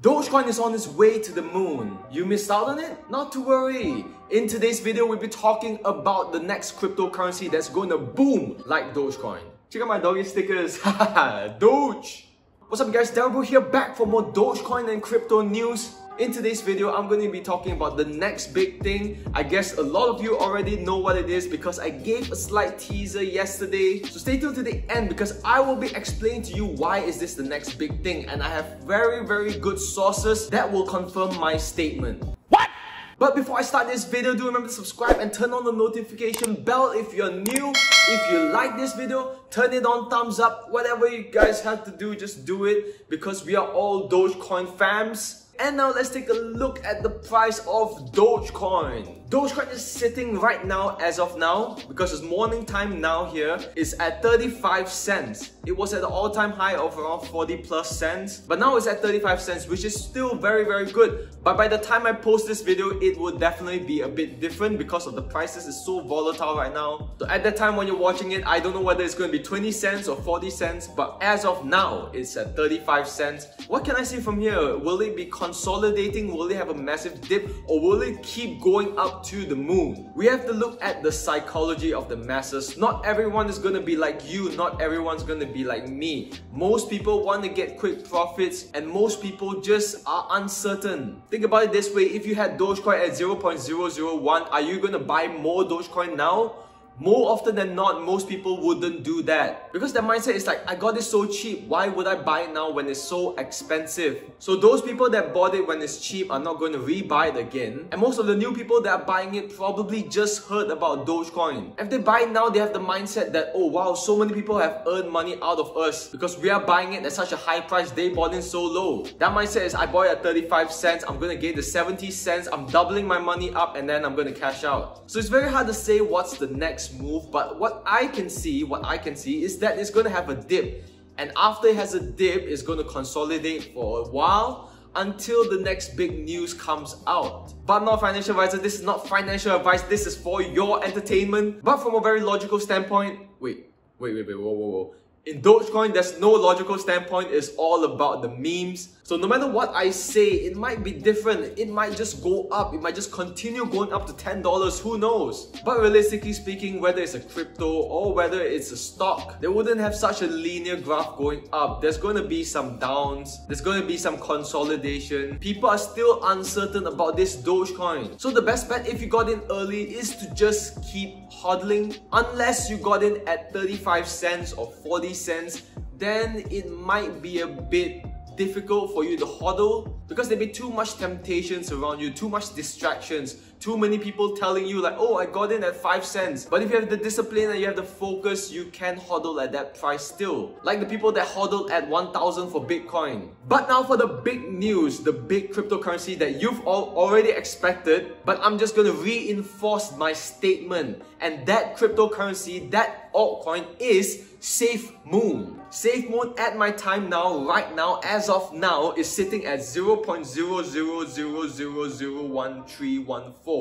Dogecoin is on its way to the moon. You missed out on it? Not to worry. In today's video, we'll be talking about the next cryptocurrency that's going to boom like Dogecoin. Check out my doggy stickers. Haha, Doge! What's up guys, Darryl here back for more Dogecoin and crypto news. In today's video, I'm going to be talking about the next big thing. I guess a lot of you already know what it is because I gave a slight teaser yesterday. So stay tuned to the end because I will be explaining to you why is this the next big thing, and I have very good sources that will confirm my statement. What? But before I start this video, do remember to subscribe and turn on the notification bell if you're new. If you like this video, turn it on, thumbs up, whatever you guys have to do, just do it because we are all Dogecoin fams. And now let's take a look at the price of Dogecoin. Dogecoin is sitting right now, as of now, because it's morning time now here, is at 35 cents. It was at the all-time high of around 40 plus cents, but now it's at 35 cents, which is still very good. But by the time I post this video, it would definitely be a bit different because of the prices is so volatile right now. So at that time when you're watching it, I don't know whether it's going to be 20 cents or 40 cents, but as of now, it's at 35 cents. What can I see from here? Will it be consolidating? Will it have a massive dip? Or will it keep going up to the moon? We have to look at the psychology of the masses. Not everyone is going to be like you. Not everyone's going to be like me. Most people want to get quick profits and most people just are uncertain. Think about it this way. If you had Dogecoin at 0.001, are you going to buy more Dogecoin now? More often than not, most people wouldn't do that because their mindset is like, I got it so cheap, why would I buy it now when it's so expensive? So those people that bought it when it's cheap are not going to re-buy it again, and most of the new people that are buying it probably just heard about Dogecoin. If they buy it now, they have the mindset that, oh wow, so many people have earned money out of us because we are buying it at such a high price, they bought it so low. That mindset is, I bought it at 35 cents, I'm going to get the 70 cents, I'm doubling my money up and then I'm going to cash out. So it's very hard to say what's the next move, but what I can see is that it's going to have a dip, and after it has a dip, it's going to consolidate for a while until the next big news comes out. But I'm not a financial advisor, this is not financial advice, this is for your entertainment. But from a very logical standpoint, whoa. In Dogecoin, there's no logical standpoint, it's all about the memes. So no matter what I say, it might be different. It might just go up. It might just continue going up to $10. Who knows? But realistically speaking, whether it's a crypto or whether it's a stock, they wouldn't have such a linear graph going up. There's going to be some downs. There's going to be some consolidation. People are still uncertain about this Dogecoin. So the best bet if you got in early is to just keep hodling. Unless you got in at 35 cents or 40 cents, then it might be a bit difficult for you to hodl because there'll be too much temptations around you, too much distractions, too many people telling you like, oh, I got in at 5 cents. But if you have the discipline and you have the focus, you can hodl at that price still. Like the people that hodled at 1,000 for Bitcoin. But now for the big news, the big cryptocurrency that you've all already expected, but I'm just going to reinforce my statement. And that cryptocurrency, that altcoin is SafeMoon. SafeMoon at my time now, right now, as of now, is sitting at 0.00001314.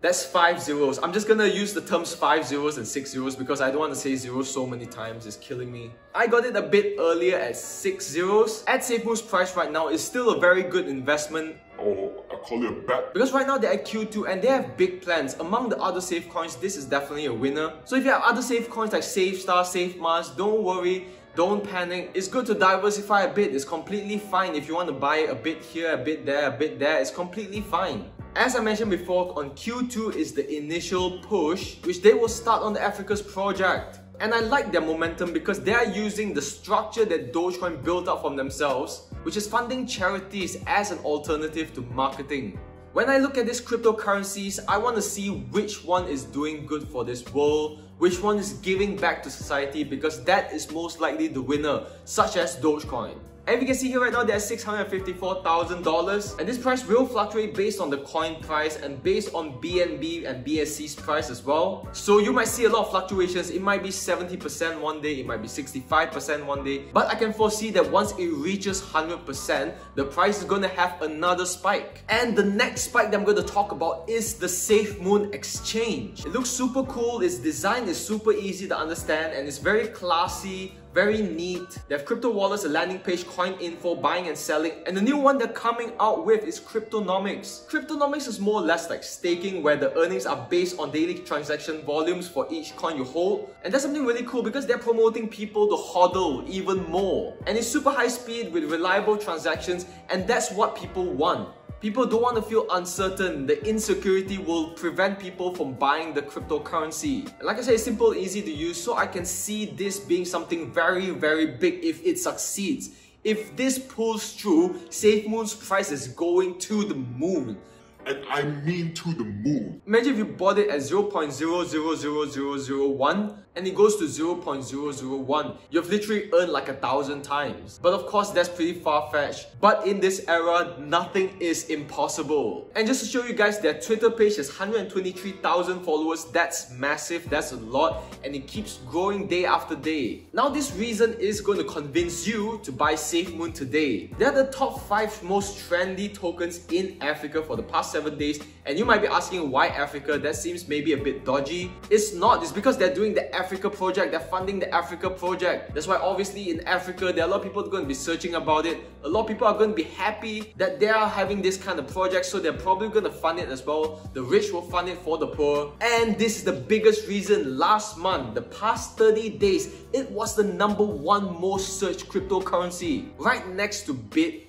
That's 5 zeros. I'm just gonna use the terms 5 zeros and 6 zeros because I don't want to say zeros so many times, it's killing me. I got it a bit earlier at 6 zeros. At SafeMoon's price right now is still a very good investment. Oh, I call it a bet. Because right now they're at Q2 and they have big plans. Among the other safe coins, this is definitely a winner. So if you have other safe coins like SafeStar, SafeMars, don't worry. Don't panic. It's good to diversify a bit. It's completely fine. If you want to buy a bit here, a bit there, it's completely fine. As I mentioned before, on Q2 is the initial push, which they will start on the Africa's project. And I like their momentum because they are using the structure that Dogecoin built up from themselves, which is funding charities as an alternative to marketing. When I look at these cryptocurrencies, I want to see which one is doing good for this world, which one is giving back to society, because that is most likely the winner, such as Dogecoin. And if you can see here right now, they're at $654,000, and this price will fluctuate based on the coin price and based on BNB and BSC's price as well. So you might see a lot of fluctuations. It might be 70% one day, it might be 65% one day, but I can foresee that once it reaches 100%, the price is going to have another spike. And the next spike that I'm going to talk about is the SafeMoon exchange. It looks super cool, its design is super easy to understand, and it's very classy, Very neat. They have crypto wallets, a landing page, coin info, buying and selling, and the new one they're coming out with is Cryptonomics. Cryptonomics is more or less like staking, where the earnings are based on daily transaction volumes for each coin you hold. And that's something really cool because they're promoting people to hodl even more. And it's super high speed with reliable transactions, and that's what people want. People don't want to feel uncertain. The insecurity will prevent people from buying the cryptocurrency. And like I said, it's simple, easy to use, so I can see this being something very, very big if it succeeds. If this pulls through, SafeMoon's price is going to the moon. And I mean to the moon. Imagine if you bought it at 0.000001 and it goes to 0.001. You've literally earned like 1,000 times. But of course, that's pretty far-fetched. But in this era, nothing is impossible. And just to show you guys, their Twitter page has 123,000 followers. That's massive, that's a lot, and it keeps growing day after day. Now this reason is going to convince you to buy SafeMoon today. They're the top 5 most trendy tokens in Africa for the past 7 days, and you might be asking why Africa. That seems maybe a bit dodgy. It's not. It's because they're doing the Africa project. They're funding the Africa project. That's why obviously in Africa there are a lot of people going to be searching about it. A lot of people are going to be happy that they are having this kind of project, so they're probably going to fund it as well. The rich will fund it for the poor. And this is the biggest reason. Last month, the past 30 days, it was the #1 most searched cryptocurrency, right next to Bityard.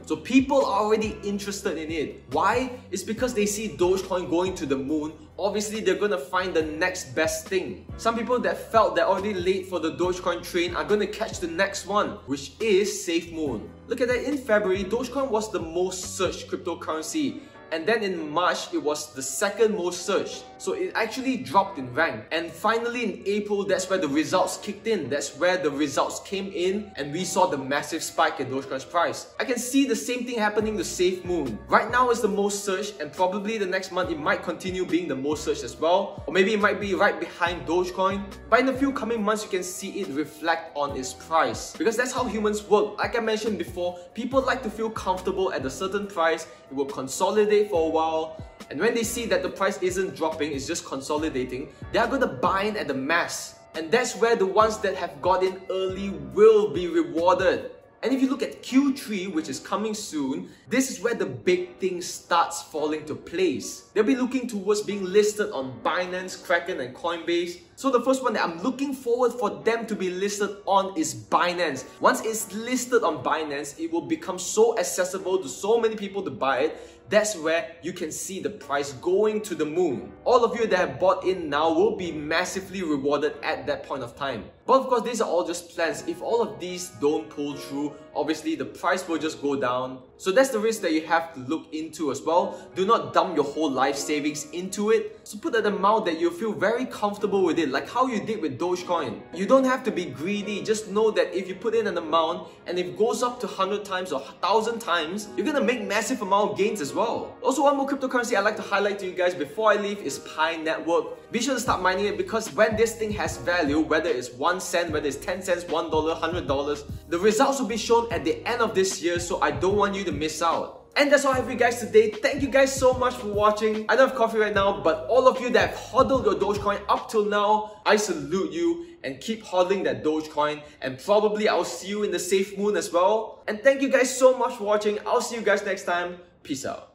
So people are already interested in it. Why? It's because they see Dogecoin going to the moon. Obviously, they're gonna find the next best thing. Some people that felt they're already late for the Dogecoin train are gonna catch the next one, which is SafeMoon. Look at that, in February, Dogecoin was the most searched cryptocurrency. And then in March, it was the 2nd most searched. So it actually dropped in rank. And finally in April, that's where the results kicked in. That's where the results came in and we saw the massive spike in Dogecoin's price. I can see the same thing happening to SafeMoon. Right now it's the most searched, and probably the next month it might continue being the most searched as well. Or maybe it might be right behind Dogecoin. But in a few coming months, you can see it reflect on its price. Because that's how humans work. Like I mentioned before, people like to feel comfortable at a certain price. It will consolidate for a while, and when they see that the price isn't dropping, it's just consolidating, they are going to buy in at the mass. And that's where the ones that have got in early will be rewarded. And if you look at Q3, which is coming soon, this is where the big thing starts falling to place. They'll be looking towards being listed on Binance, Kraken and Coinbase. So the first one that I'm looking forward for them to be listed on is Binance. Once it's listed on Binance, it will become so accessible to so many people to buy it. That's where you can see the price going to the moon. All of you that have bought in now will be massively rewarded at that point of time. But of course, these are all just plans. If all of these don't pull through, obviously the price will just go down. So that's the risk that you have to look into as well. Do not dump your whole life savings into it. So put an amount that you feel very comfortable with it, like how you did with Dogecoin. You don't have to be greedy. Just know that if you put in an amount and if it goes up to 100 times or 1,000 times, you're gonna make massive amount of gains as well. Also, one more cryptocurrency I'd like to highlight to you guys before I leave is Pi Network. Be sure to start mining it, because when this thing has value, whether it's 1 cent, whether it's 10 cents, $1, $100, the results will be shown at the end of this year, so I don't want you to miss out. And that's all I have for you guys today. Thank you guys so much for watching. I don't have coffee right now, but all of you that have hodled your Dogecoin up till now, I salute you, and keep hodling that Dogecoin, and probably I'll see you in the SafeMoon as well. And thank you guys so much for watching. I'll see you guys next time. Peace out.